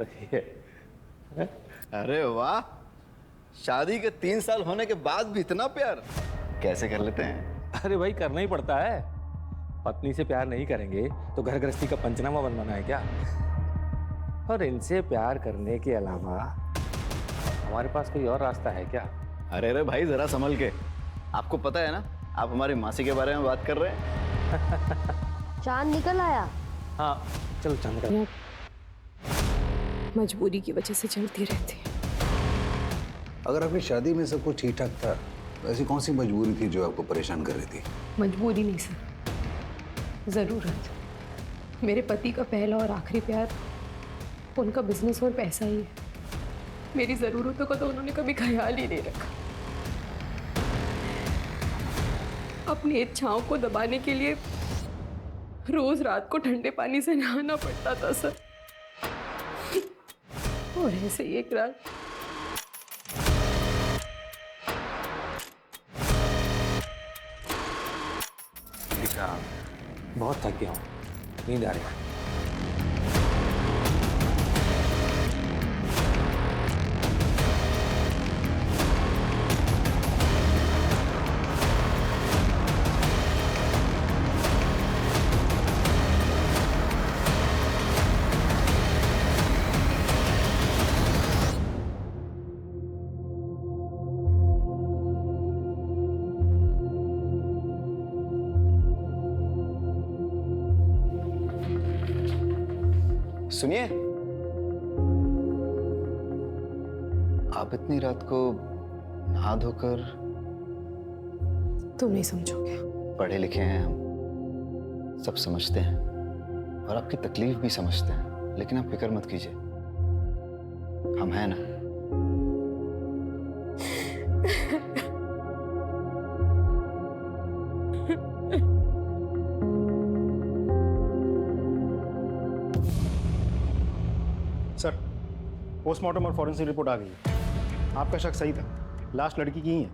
सही है। अरे वाह, शादी के 3 साल होने के बाद भी इतना प्यार कैसे कर लेते हैं? अरे भाई करना ही पड़ता है, पत्नी से प्यार नहीं करेंगे तो घर गृहस्थी का पंचनामा बनवाना है क्या? और इनसे प्यार करने के अलावा हमारे पास कोई और रास्ता है क्या? अरे अरे भाई जरा संभल के, आपको पता है ना आप हमारी मासी के बारे में बात कर रहे हैं। चांद निकल आया। हाँ चलो चांद का। मजबूरी की वजह से चलती रहती है। अगर आपकी शादी में सब कुछ ठीक ठाक था तो ऐसी कौन सी मजबूरी थी जो आपको परेशान कर रही थी? मजबूरी नहीं सर, ज़रूरत। मेरे पति का पहला और आखिरी प्यार उनका बिजनेस और पैसा ही है। मेरी ज़रूरतों का तो उन्होंने कभी ख्याल ही नहीं रखा। अपनी इच्छाओं को दबाने के लिए रोज रात को ठंडे पानी से नहाना पड़ता था सर। और ऐसे ही एक रात बहुत थक गया हूँ, नींद आ रही है। सुनिए, आप इतनी रात को नहा धोकर? तुम नहीं समझोगे। पढ़े लिखे हैं हम, सब समझते हैं और आपकी तकलीफ भी समझते हैं, लेकिन आप फिक्र मत कीजिए, हम हैं ना। सर, पोस्टमार्टम और फॉरेंसिक रिपोर्ट आ गई है। आपका शक सही था, लाश लड़की की ही है।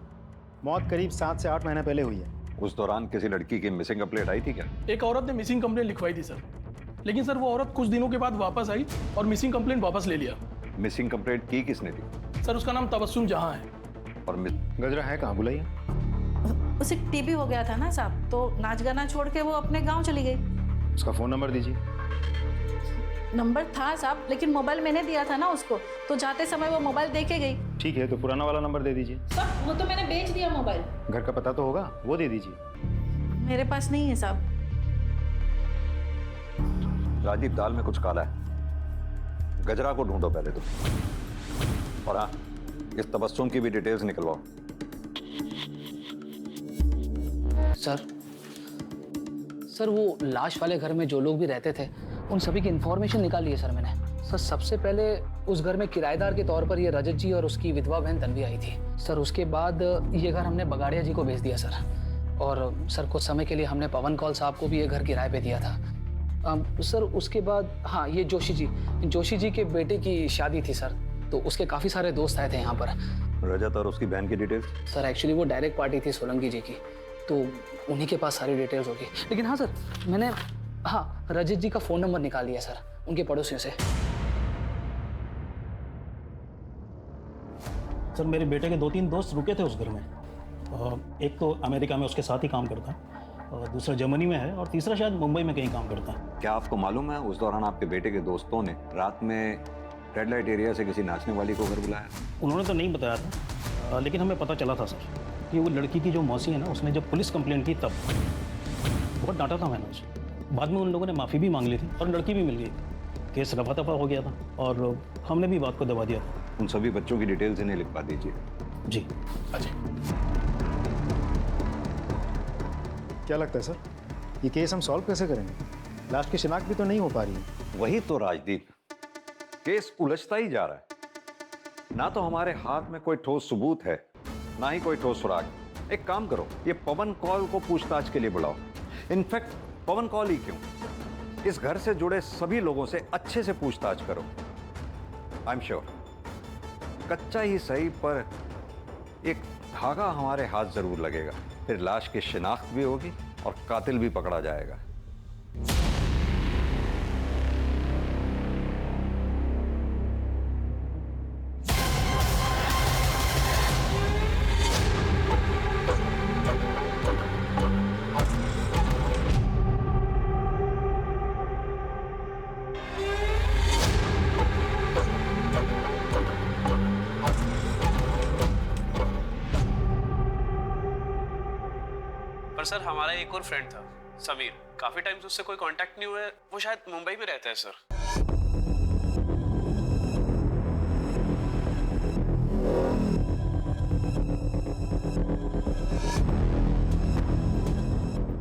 मौत करीब 7 से 8 महीने पहले हुई है। उस दौरान किसी लड़की की मिसिंग कंप्लेंट आई थी क्या? एक औरत ने मिसिंग कंप्लेंट लिखवाई थी सर, लेकिन सर वो औरत कुछ दिनों के बाद वापस आई और मिसिंग कंप्लेंट वापस ले लिया। मिसिंग कंप्लेंट की किसने थी? सर उसका नाम तबस्सुम जहां है। और गजरा है कहाँ, बुलाइए। उसे टीबी हो गया था ना साहब, तो नाच गाना छोड़ के वो अपने गांव चली गई। उसका फ़ोन नंबर दीजिए। नंबर था साहब, लेकिन मोबाइल मैंने दिया था ना उसको, तो जाते समय वो मोबाइल दे के गई। ठीक है, तो पुराना वाला नंबर दे दीजिए। सर वो तो मैंने बेच दिया मोबाइल। घर का पता तो होगा, वो दे दीजिए। मेरे पास नहीं है साहब। राजीव, दाल में कुछ काला है, गजरा को ढूंढो पहले तुम। और हाँ, इस तबस्सुम की भी डिटेल्स निकलवाओ। सर वो लाश वाले घर में जो लोग भी रहते थे उन सभी की इंफॉर्मेशन निकाल ली है सर मैंने। सर सबसे पहले उस घर में किराएदार के तौर पर ये रजत जी और उसकी विधवा बहन तन्वी आई थी सर। उसके बाद ये घर हमने बगाड़िया जी को बेच दिया सर। और सर कुछ समय के लिए हमने पवन कौल साहब को भी ये घर किराए पे दिया था। सर उसके बाद हाँ, ये जोशी जी के बेटे की शादी थी सर, तो उसके काफ़ी सारे दोस्त आए थे यहाँ पर। रजत और उसकी बहन की डिटेल्स? सर एक्चुअली वो डायरेक्ट पार्टी थी सोलंकी जी की, तो उन्हीं के पास सारी डिटेल्स होगी। लेकिन हाँ सर, मैंने रजत जी का फ़ोन नंबर निकाल लिया सर उनके पड़ोसियों से। सर मेरे बेटे के 2-3 दोस्त रुके थे उस घर में। एक तो अमेरिका में उसके साथ ही काम करता है, और दूसरा जर्मनी में है, और तीसरा शायद मुंबई में कहीं काम करता है। क्या आपको मालूम है उस दौरान आपके बेटे के दोस्तों ने रात में रेड लाइट एरिया से किसी नाचने वाली को घर बुलाया? उन्होंने तो नहीं बताया था, लेकिन हमें पता चला था सर कि वो लड़की की जो मौसी है ना, उसने जब पुलिस कंप्लेंट की तब बहुत डांटा था मैंने उसे। बाद में उन लोगों ने माफ़ी भी मांग ली थी और लड़की भी मिल गई। केस रफा दफा हो गया था और हमने भी बात को दबा दिया था। उन सभी बच्चों की डिटेल्स इन्हें लिखवा दीजिए। जी अजय। क्या लगता है सर, ये केस हम सॉल्व कैसे करेंगे? लाश की शिनाख्त भी तो नहीं हो पा रही है। वही तो राजदीप, केस उलझता ही जा रहा है। ना तो हमारे हाथ में कोई ठोस सबूत है, ना ही कोई ठोस सुराग। एक काम करो, ये पवन कौल को पूछताछ के लिए बुलाओ। इनफैक्ट पवन कौल ही क्यों, इस घर से जुड़े सभी लोगों से अच्छे से पूछताछ करो। आई एम श्योर कच्चा ही सही पर एक धागा हमारे हाथ जरूर लगेगा। फिर लाश की शिनाख्त भी होगी और कातिल भी पकड़ा जाएगा। सर हमारा एक और फ्रेंड था समीर, काफी टाइम से उससे कोई कांटेक्ट नहीं हुआ है। वो शायद मुंबई में रहता है सर।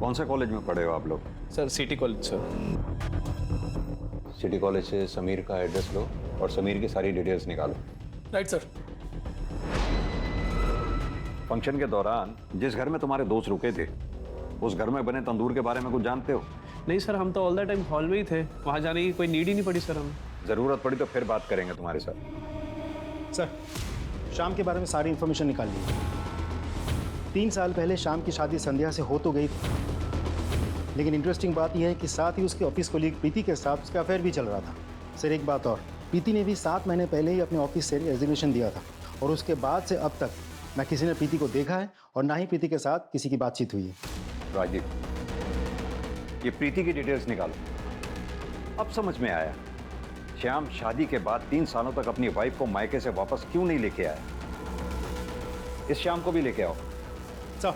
कौन से कॉलेज में पढ़े हो आप लोग? Sir city college sir. City college से समीर का एड्रेस लो और समीर की सारी डिटेल्स निकालो। Right sir. फंक्शन के दौरान जिस घर में तुम्हारे दोस्त रुके थे, उस घर में बने तंदूर के बारे में कुछ जानते हो? नहीं सर, हम तो ऑल द टाइम हॉल में ही थे, वहाँ जाने की कोई नीड ही नहीं पड़ी सर हमें। जरूरत पड़ी तो फिर बात करेंगे तुम्हारे साथ। सर, शाम के बारे में सारी इन्फॉर्मेशन निकाल ली। 3 साल पहले शाम की शादी संध्या से हो तो गई थी, लेकिन इंटरेस्टिंग बात यह है कि साथ ही उसके ऑफिस कोलीग प्रीति के साथ उसका अफेयर भी चल रहा था। सर एक बात और, प्रीति ने भी 7 महीने पहले ही अपने ऑफिस से रेजिग्नेशन दिया था और उसके बाद से अब तक ना किसी ने प्रीति को देखा है और ना ही प्रीति के साथ किसी की बातचीत हुई है। राजीव, ये प्रीति की डिटेल्स निकालो। अब समझ में आया श्याम शादी के बाद 3 सालों तक अपनी वाइफ को मायके से वापस क्यों नहीं लेके आया। इस श्याम को भी लेके आओ। सर,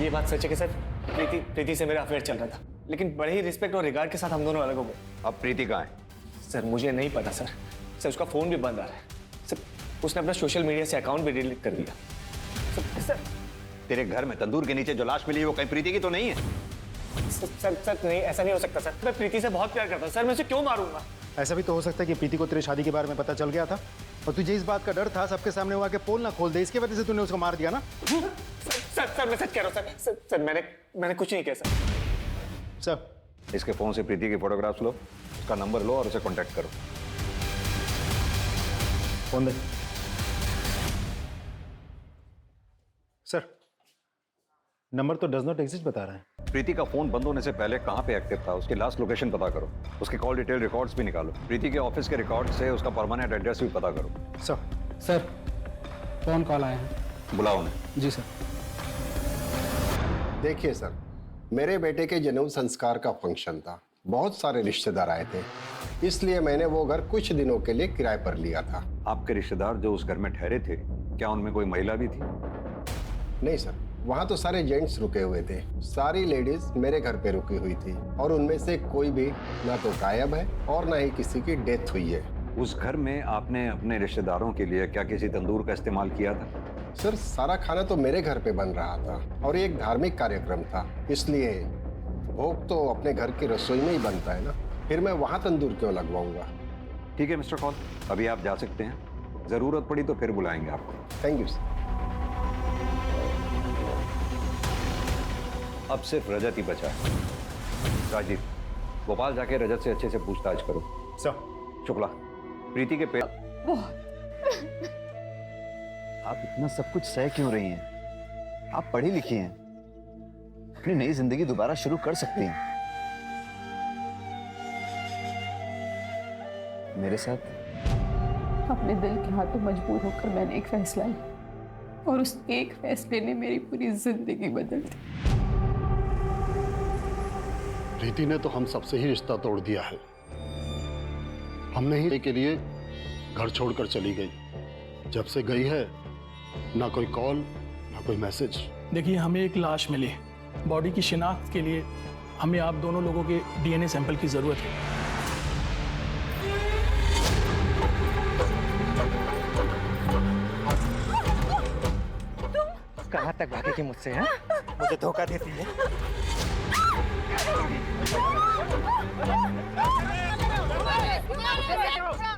ये बात सच है कि सर प्रीति से मेरा अफेयर चल रहा था, लेकिन बड़े ही रिस्पेक्ट और रिगार्ड के साथ हम दोनों अलग हो गए। अब प्रीति कहाँ है? सर मुझे नहीं पता सर। सर उसका फोन भी बंद आ रहा है सर। उसने अपना सोशल मीडिया से अकाउंट भी डिलीट कर दिया। सर तेरे घर में तंदूर के नीचे जो लाश मिली है वो कहीं प्रीति की तो नहीं है? सर नहीं, ऐसा नहीं हो सकता सर। मैं प्रीति से बहुत प्यार करता हूँ सर, मैं उसे क्यों मारूंगा? ऐसा भी तो हो सकता है कि प्रीति को तेरे शादी के बारे में पता चल गया था और तुझे इस बात का डर था सबके सामने हुआ कि पोल ना खोल दे, इसके वजह से तूने उसको मार दिया ना। सर मैं सच कह रहा हूँ सर। मैंने कुछ नहीं किया सर। सर, इसके फोन से प्रीति की फोटोग्राफ्स लो, उसका नंबर लो और उसे कांटेक्ट करो। फोन दे। सर, नंबर तो डज नॉट एग्जिस्ट बता रहा है। प्रीति का फोन बंद होने से पहले कहाँ पे एक्टिव था, उसकी लास्ट लोकेशन पता करो, उसके कॉल डिटेल रिकॉर्ड्स भी निकालो, प्रीति के ऑफिस के रिकॉर्ड से उसका परमानेंट एड्रेस भी पता करो। सर फोन कॉल आया है। बुलाओ उन्हें। जी सर। देखिए सर, मेरे बेटे के जनेऊ संस्कार का फंक्शन था, बहुत सारे रिश्तेदार आए थे, इसलिए मैंने वो घर कुछ दिनों के लिए किराए पर लिया था। आपके रिश्तेदार जो उस घर में ठहरे थे, क्या उनमें कोई महिला भी थी? नहीं सर, वहाँ तो सारे जेंट्स रुके हुए थे, सारी लेडीज मेरे घर पे रुकी हुई थी और उनमें से कोई भी ना तो गायब है और ना ही किसी की डेथ हुई है। उस घर में आपने अपने रिश्तेदारों के लिए क्या किसी तंदूर का इस्तेमाल किया था? सर सारा खाना तो मेरे घर पे बन रहा था और ये एक धार्मिक कार्यक्रम था, इसलिए भोग तो अपने घर की रसोई में ही बनता है ना, फिर मैं वहाँ तंदूर क्यों लगवाऊंगा। ठीक है मिस्टर कॉल, अभी आप जा सकते हैं, जरूरत पड़ी तो फिर बुलाएंगे आपको। Thank you sir. अब सिर्फ रजत ही बचा है। राजीव, भोपाल जाके रजत से अच्छे से पूछताछ करो। सर। शुक्ला, प्रीति के पेट। आप इतना सब कुछ सह क्यों रही हैं? आप पढ़ी लिखी हैं, अपनी नई जिंदगी दोबारा शुरू कर सकती हैं। मेरे साथ अपने दिल के हाथों मजबूर होकर मैंने एक फैसला लिया और उस एक फैसले ने मेरी पूरी जिंदगी बदल दी। प्रीति ने तो हम सबसे ही रिश्ता तोड़ दिया है। हमने ही के लिए घर छोड़कर चली गई। जब से गई है ना कोई कॉल ना कोई मैसेज। देखिए, हमें एक लाश मिली, बॉडी की शिनाख्त के लिए हमें आप दोनों लोगों के डीएनए सैंपल की जरूरत है। कहाँ तक भागेगी मुझसे हैं? मुझे धोखा देती है।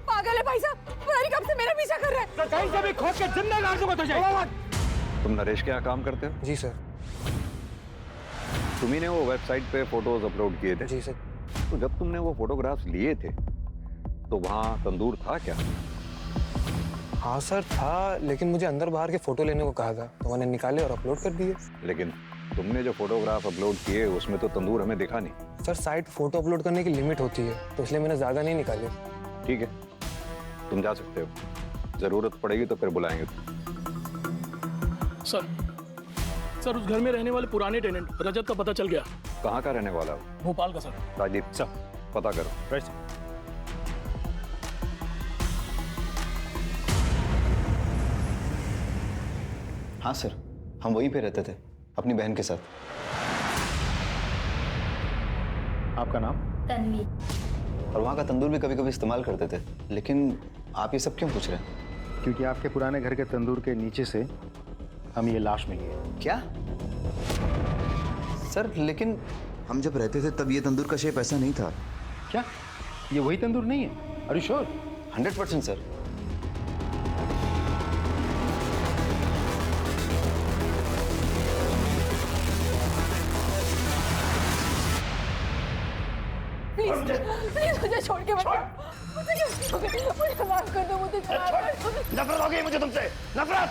पागल है भाई साहब, पता नहीं कब से मेरा पीछा कर रहा है। कहीं से भी खोद के जिंदा गाड़ दूंगा तुझे। तुम नरेश के यहाँ काम करते हो? जी सर। तुम्ही ने वो वेबसाइट पे फोटोज अपलोड किए थे? जी सर। तो जब तुमने वो फोटोग्राफ्स लिए थे तो वहाँ तंदूर था क्या? हाँ सर था, लेकिन मुझे अंदर बाहर के फोटो लेने को कहा था तो मैंने निकाले और अपलोड कर दिए। लेकिन तुमने जो फोटोग्राफ अपलोड किए उसमें तो तंदूर हमें दिखा नहीं। सर साइट फोटो अपलोड करने की लिमिट होती है, तो इसलिए मैंने ज्यादा नहीं निकाले। ठीक है, तुम जा सकते हो, जरूरत पड़ेगी तो फिर बुलाएंगे। सर उस घर में रहने वाले पुराने टेनेंट रजत का पता चल गया। कहाँ का रहने वाला हो? भोपाल का सर। राजीव सर, पता करो। Right sir. हाँ सर, हम वहीं पे रहते थे अपनी बहन के साथ। आपका नाम? तन्वी। और वहाँ का तंदूर भी कभी कभी इस्तेमाल करते थे। लेकिन आप ये सब क्यों पूछ रहे हैं? क्योंकि आपके पुराने घर के तंदूर के नीचे से हमें ये लाश मिली है। क्या सर? लेकिन हम जब रहते थे तब ये तंदूर का शेप ऐसा नहीं था। क्या ये वही तंदूर नहीं है? Are you sure? 100% sir. Please मुझे छोड़ के मत मुझे माफ कर दो, मुझे नफरत हो गई मुझे तुमसे, नफरत।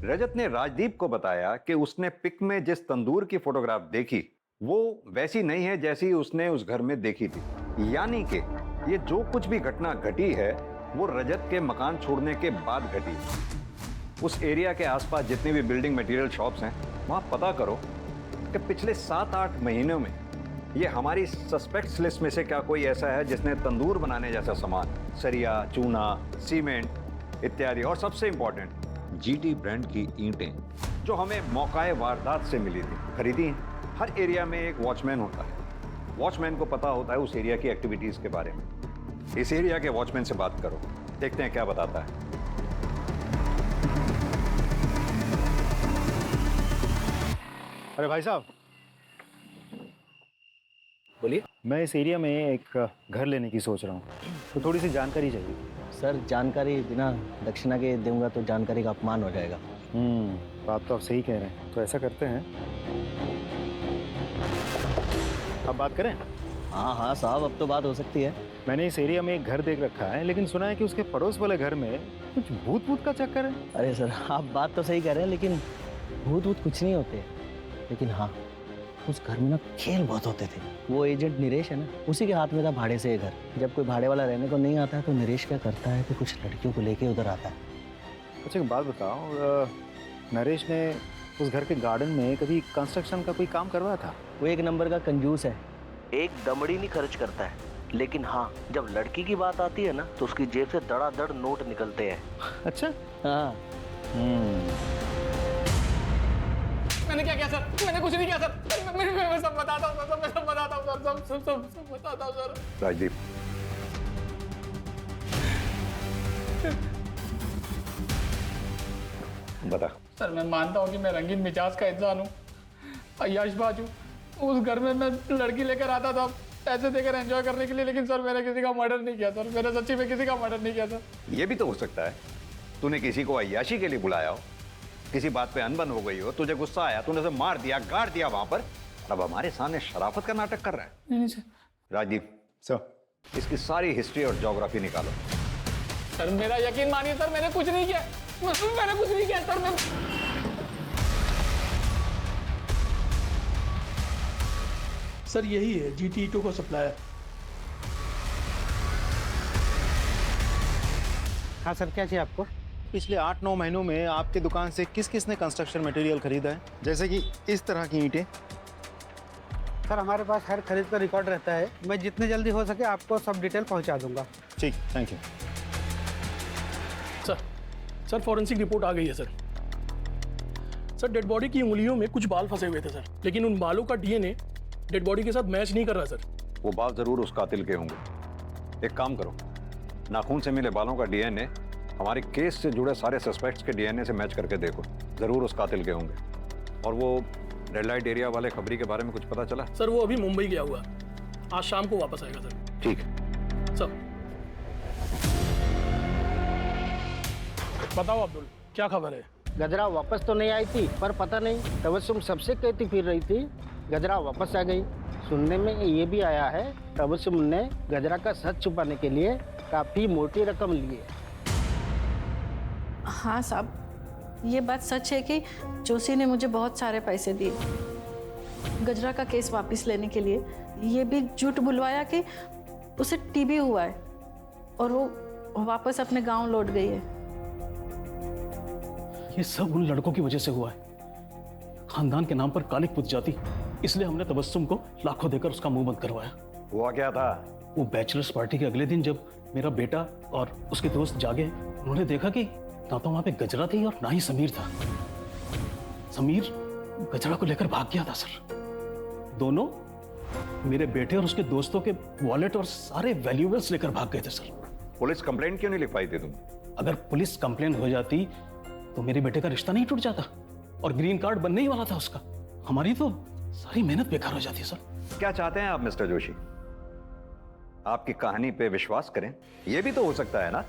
रजत ने राजदीप को बताया कि उसने पिक में जिस तंदूर की फोटोग्राफ देखी वो वैसी नहीं है जैसी उसने उस घर में देखी थी। यानी कि ये जो कुछ भी घटना घटी है वो रजत के मकान छोड़ने के बाद घटी है। उस एरिया के आसपास जितनी भी बिल्डिंग मटेरियल शॉप्स हैं वहां पता करो कि पिछले 7-8 महीनों में ये हमारी सस्पेक्ट्स लिस्ट में से क्या कोई ऐसा है जिसने तंदूर बनाने जैसा सामान, सरिया, चूना, सीमेंट इत्यादि, और सबसे इंपॉर्टेंट जीटी ब्रांड की ईंटें जो हमें मौकाए वारदात से मिली थी, खरीदी हैं। हर एरिया में एक वॉचमैन होता है। वॉचमैन को पता होता है उस एरिया की एक्टिविटीज के बारे में। इस एरिया के वॉचमैन से बात करो, देखते हैं क्या बताता है। अरे भाई साहब, बोलिए। मैं इस एरिया में एक घर लेने की सोच रहा हूँ, तो थोड़ी सी जानकारी चाहिए। सर जानकारी बिना दक्षिणा के दूंगा तो जानकारी का अपमान हो जाएगा। बात तो आप सही कह रहे हैं। तो ऐसा करते हैं, अब बात करें? हाँ हाँ साहब, अब तो बात हो सकती है। मैंने इस एरिया में एक घर देख रखा है, लेकिन सुना है कि उसके पड़ोस वाले घर में कुछ भूत का चक्कर है। अरे सर, आप बात तो सही कह रहे हैं, लेकिन भूत कुछ नहीं होते। लेकिन हाँ, उस घर में ना खेल बहुत होते थे। वो एजेंट नरेश है ना, उसी के हाथ में था भाड़े से ये घर। जब कोई भाड़े वाला रहने को नहीं आता है तो नरेश क्या करता है कि कुछ लड़कियों को लेके उधर आता है। अच्छा एक बात बताओ, नरेश ने उस घर के गार्डन में कभी कंस्ट्रक्शन का कोई काम करवाया था? वो एक नंबर का कंजूस है, एक दमड़ी नहीं खर्च करता है। लेकिन हाँ, जब लड़की की बात आती है ना तो उसकी जेब से धड़ाधड़ नोट निकलते हैं। अच्छा। हाँ। मैंने क्या किया सर? मैंने कुछ नहीं किया सर। मैं सब बताता हूँ सर, मैं सब बताता हूँ सर, सब बताता हूँ सर। राजदीप, बता। सर मैं मानता हूँ कि मैं रंगीन मिजाज का इंसान हूँ, अय्याशबाज हूँ। उस घर में मैं लड़की लेकर आता था पैसे देकर एंजॉय करने के लिए, लेकिन सर मैंने किसी का मर्डर नहीं किया सर। मैंने सच्ची में किसी का मर्डर नहीं किया सर। ये भी तो हो सकता है तूने किसी को अय्याशी के लिए बुलाया हो, किसी बात पे अनबन हो गई हो, तुझे गुस्सा आया, तूने उसे मार दिया, गाड़ दिया वहां पर, अब हमारे सामने शराफत का नाटक कर रहा है। नहीं सर। राजदीप सर, इसकी सारी हिस्ट्री और ज्योग्राफी निकालो। सर मेरा यकीन मानिए सर, मैंने कुछ नहीं किया, मैंने कुछ नहीं किया सर। मैं सर यही है GT2 को सप्लायर। हाँ सर, क्या चाहिए आपको? पिछले 8-9 महीनों में आपकी दुकान से किस किस ने कंस्ट्रक्शन मटेरियल खरीदा है, जैसे कि इस तरह की ईंटें? सर हमारे पास हर खरीद का रिकॉर्ड रहता है। मैं जितने जल्दी हो सके आपको सब डिटेल पहुंचा दूंगा। ठीक, thank you. Sir forensic report आ गई है सर। सर डेड बॉडी की उंगलियों में कुछ बाल फंसे हुए थे सर, लेकिन उन बालों का DNA डेड बॉडी के साथ मैच नहीं कर रहा सर। वो बाल जरूर उस कातिल के होंगे। एक काम करो, नाखून से मिले बालों का DNA हमारे केस से जुड़े सारे सस्पेक्ट्स के DNA से मैच करके देखो, जरूर उस कातिल के होंगे। और वो रेड लाइट एरिया वाले खबरी के बारे में कुछ पता चला? सर वो अभी मुंबई गया हुआ, आज शाम को वापस आएगा सर। ठीक सर। बताओ अब्दुल, क्या खबर है? गजरा वापस तो नहीं आई थी, पर पता नहीं तबस्सुम सबसे कहती फिर रही थी गजरा वापस आ गई। सुनने में ये भी आया है तबस्सुम ने गजरा का सच छुपाने के लिए काफी मोटी रकम ली है। हाँ साहब, ये बात सच है कि जोशी ने मुझे बहुत सारे पैसे दिए गजरा का केस वापस लेने के लिए। ये भी झूठ बुलवाया कि उसे TB हुआ है और वो वापस अपने गांव लौट गई है। ये सब उन लड़कों की वजह से हुआ है। खानदान के नाम पर कालिक पुत जाती इसलिए हमने तबस्सुम को लाखों देकर उसका मुंह बंद करवाया। हुआ क्या था? वो बैचलर्स पार्टी के अगले दिन जब मेरा बेटा और उसके दोस्त जागे, उन्होंने देखा कि ना तो वहां पे गजरा थी और ना ही समीर था। समीर गजरा को लेकर भाग गया था सर। दोनों मेरे बेटे और उसके दोस्तों के वॉलेट और सारे वैल्यूएबल्स लेकर भाग गए थे सर। पुलिस कंप्लेंट क्यों नहीं लिखवाई थी तुम? अगर पुलिस कंप्लेंट हो जाती तो मेरे बेटे का रिश्ता नहीं टूट जाता और ग्रीन कार्ड बनने ही वाला था उसका। हमारी तो सारी मेहनत बेकार हो जाती सर। क्या चाहते हैं आप मिस्टर जोशी? आपकी कहानी पे विश्वास करें? यह भी तो हो सकता है ना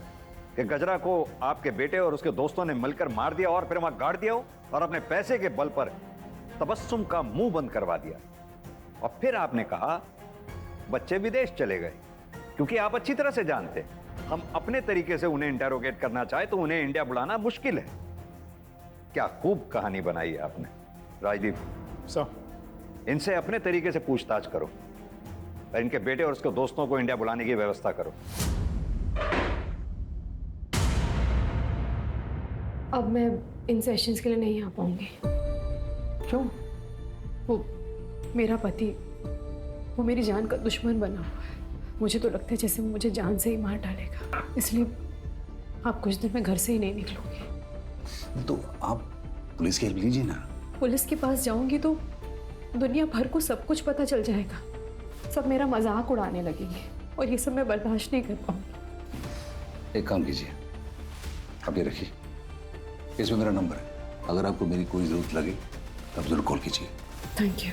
कि गजरा को आपके बेटे और उसके दोस्तों ने मिलकर मार दिया और फिर वहां गाड़ दिया हो और अपने पैसे के बल पर तबस्सुम का मुंह बंद करवा दिया, और फिर आपने कहा बच्चे विदेश चले गए। क्योंकि आप अच्छी तरह से जानते हैं हम अपने तरीके से उन्हें इंटेरोगेट करना चाहे तो उन्हें इंडिया बुलाना मुश्किल है। क्या खूब कहानी बनाई है आपने। राजदीप सर, इनसे अपने तरीके से पूछताछ करो और इनके बेटे और उसके दोस्तों को इंडिया बुलाने की व्यवस्था करो। अब मैं इन सेशंस के लिए नहीं आ पाऊंगी। क्यों? वो मेरा पति, वो मेरी जान का दुश्मन बना हुआ है। मुझे तो लगता है जैसे वो मुझे जान से ही मार डालेगा। इसलिए आप कुछ दिन में घर से ही नहीं निकलूंगी। तो आप पुलिस की हेल्प लीजिए ना। पुलिस के पास जाऊंगी तो दुनिया भर को सब कुछ पता चल जाएगा। सब मेरा मजाक उड़ाने लगेंगे और ये सब मैं बर्दाश्त नहीं कर पाऊंगी। एक काम कीजिए, आप ये रखिए, इसमें मेरा नंबर है। अगर आपको मेरी कोई जरूरत लगे तब जरूर कॉल कीजिए। Thank you.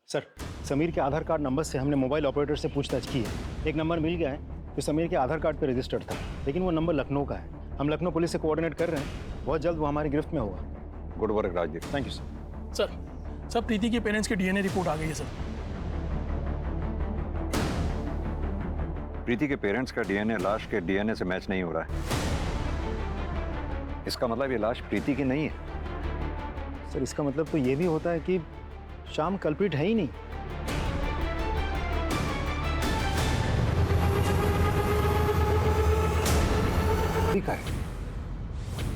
सर, समीर के आधार कार्ड नंबर से हमने मोबाइल ऑपरेटर से पूछताछ की है। एक नंबर मिल गया है जो समीर के आधार कार्ड पर रजिस्टर्ड था, लेकिन वो नंबर लखनऊ का है। हम लखनऊ पुलिस से कोऑर्डिनेट कर रहे हैं, बहुत जल्द वो हमारी गिरफ्त में होगा। Good work Rajdeep. Thank you sir. Sir Preeti के पेरेंट्स की डीएनए रिपोर्ट आ गई है सर। प्रीति के पेरेंट्स का डीएनए लाश के डीएनए से मैच नहीं हो रहा है। इसका मतलब ये लाश प्रीति की नहीं है। सर, इसका मतलब तो ये भी होता है कि श्याम कल्प्रिट है ही नहीं। है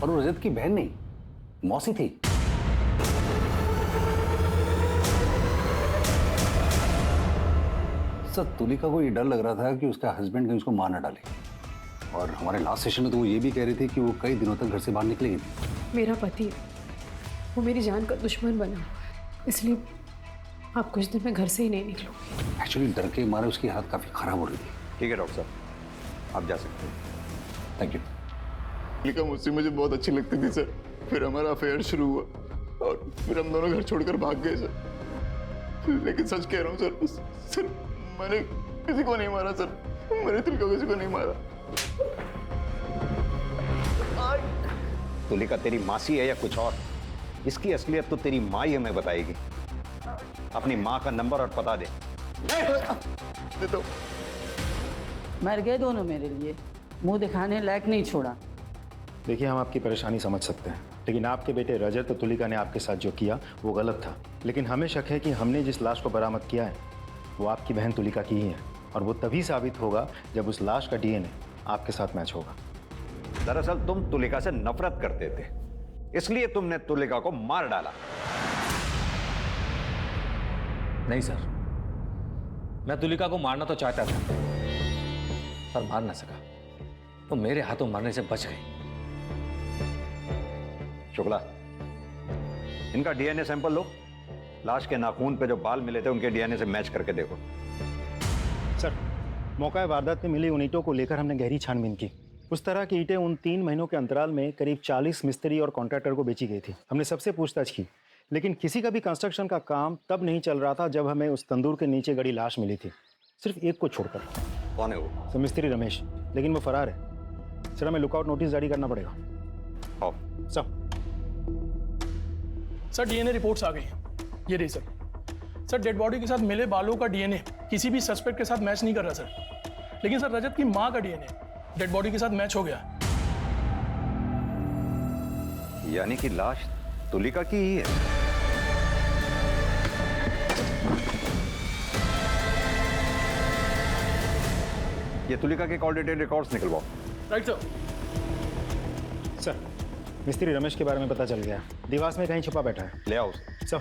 और वो रजत की बहन नहीं, मौसी थी। सर, तुलिका को ये डर लग रहा था कि उसका हस्बैंड कहीं उसको मार न डाले, और हमारे लास्ट सेशन में तो वो ये भी कह रही थी कि वो कई दिनों तक घर से बाहर निकलेगी नहीं। मेरा पति, वो मेरी जान का दुश्मन बना हुआ है। इसलिए आप कुछ दिन में घर से ही नहीं निकलूंगी। एक्चुअली डर के मारे उसकी हालत काफी खराब हो रही थी। ठीक है डॉक्टर साहब, आप जा सकते हैं। Thank you. तुलिका मुझसे मुझे बहुत अच्छी लगती थी सर। फिर हमारा अफेयर शुरू हुआ और फिर हम दोनों घर छोड़कर भाग गए सर। लेकिन सच कह रहा हूँ सर, मैंने किसी को नहीं मारा सर। मैंने तुलिका किसी को नहीं मारा। तुलिका तेरी मासी है या कुछ और? इसकी असलियत तो तेरी माँ ही हमें बताएगी। अपनी माँ का नंबर और पता दे। तो मर गए दोनों मेरे लिए, मुंह दिखाने लायक नहीं छोड़ा। देखिए, हम आपकी परेशानी समझ सकते हैं, लेकिन आपके बेटे रजत और तुलिका ने आपके साथ जो किया वो गलत था। लेकिन हमें शक है कि हमने जिस लाश को बरामद किया है वो आपकी बहन तुलिका की ही है, और वो तभी साबित होगा जब उस लाश का डीएनए आपके साथ मैच होगा। दरअसल तुम तुलिका से नफरत करते थे, इसलिए तुमने तुलिका को मार डाला। नहीं सर, मैं तुलिका को मारना तो चाहता था पर मार ना सका। तो मेरे हाथों मरने से बच गई। शुक्ला, इनका डीएनए सैंपल लो। लाश के नाखून पे जो बाल मिले थे उनके डीएनए से मैच करके देखो। सर, मौका वारदात में मिली उन ईंटों को लेकर हमने गहरी छानबीन की। उस तरह की ईंटें उन 3 महीनों के अंतराल में करीब 40 मिस्त्री और कॉन्ट्रैक्टर को बेची गई थी। हमने सबसे पूछताछ की, लेकिन किसी का भी कंस्ट्रक्शन का काम तब नहीं चल रहा था जब हमें उस तंदूर के नीचे गड़ी लाश मिली थी, सिर्फ एक को छोड़कर। कौन है वो? सर, मिस्त्री रमेश, लेकिन वो फरार है। सर, हमें लुकआउट नोटिस जारी करना पड़ेगा। सर डीएनए रिपोर्ट्स आ गई हैं, ये रही सर। सर, डेड बॉडी के साथ मिले बालों का डीएनए किसी भी सस्पेक्ट के साथ मैच नहीं कर रहा सर। लेकिन सर, रजत की मां का डीएनए डेड बॉडी के साथ मैच हो गया। यानी कि लाश तुलिका की ही है। ये तुलिका के कॉल डिटेल रिकॉर्ड्स निकलवाओ। Right sir. Sir, Mistry Ramesh के बारे में पता चल गया, दीवार में कहीं छुपा बैठा है। ले आओ उसे। सर।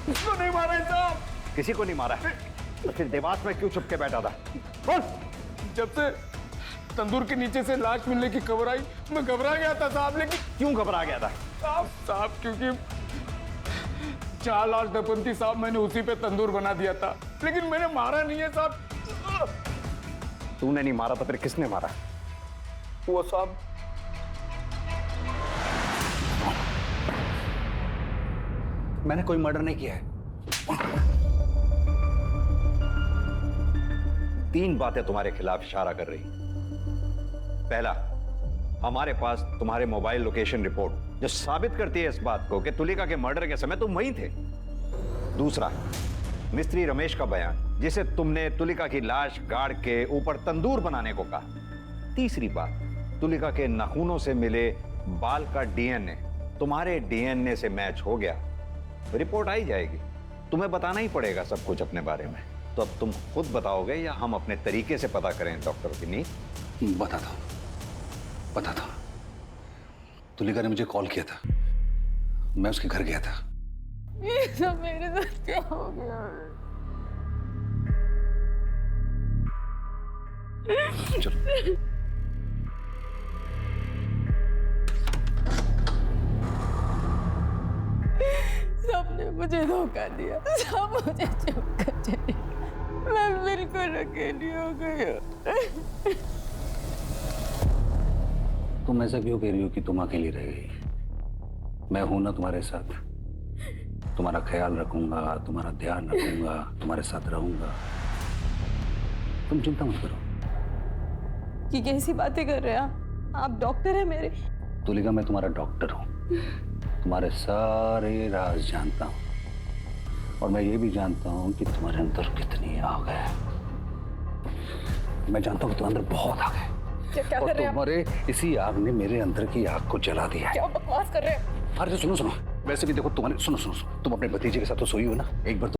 किसको नहीं मारा साहब? किसी को नहीं मारा है, तो फिर देवास में क्यों छुप के बैठा था? बोल। जब से तंदूर के नीचे से लाश मिलने की खबर आई, मैं घबरा गया था साहब। लेकिन क्यों घबरा गया था? साहब क्योंकि 4 लाश दफन थी साहब, मैंने उसी पे तंदूर बना दिया था, लेकिन मैंने मारा नहीं है साहब। तूने नहीं मारा तो फिर किसने मारा? वो साहब मैंने कोई मर्डर नहीं किया है। 3 बातें तुम्हारे खिलाफ इशारा कर रही। पहला, हमारे पास तुम्हारे मोबाइल लोकेशन रिपोर्ट जो साबित करती है इस बात को कि तुलिका के मर्डर के समय तुम वहीं थे। दूसरा, मिस्त्री रमेश का बयान जिसे तुमने तुलिका की लाश गाड़ के ऊपर तंदूर बनाने को कहा। तीसरी बात, तुलिका के नाखूनों से मिले बाल का डीएनए तुम्हारे डीएनए से मैच हो गया। रिपोर्ट आई जाएगी, तुम्हें बताना ही पड़ेगा सब कुछ अपने बारे में। तो अब तुम खुद बताओगे या हम अपने तरीके से पता करें डॉक्टर विनीत? बताता हूं। तुलिका ने मुझे कॉल किया था, मैं उसके घर गया था। ये सब मेरे साथ क्या हो गया? चलो। सबने मुझे धोखा दिया, सब मुझे चुप कर चले, मैं बिल्कुल अकेली हो गई। तुम ऐसा क्यों कह रही हो कि तुम अकेली रह गई? मैं हूं ना तुम्हारे साथ, तुम्हारा ख्याल रखूंगा, तुम्हारा ध्यान रखूंगा, तुम्हारे साथ रहूंगा। तुम चिंता मत करो। कि कैसी बातें कर रहे हैं आप डॉक्टर हैं मेरे। तुलिका, मैं तुम्हारा डॉक्टर हूं, तुम्हारे सारे राज जानता हूं, और मैं ये भी जानता हूं कि तुम्हारे अंदर कितनी आग है। मैं जानता हूं कि तुम्हारे अंदर बहुत आग है, क्या और कर रहे हैं आप? तुम्हारे इसी आग ने मेरे अंदर की आग को जला दिया है। क्या बकवास कर रहे हैं? अरे सुनो, वैसे भी देखो तुम्हारे, सुनो, तुम अपने भतीजे के साथ तो सोई हो ना, एक बार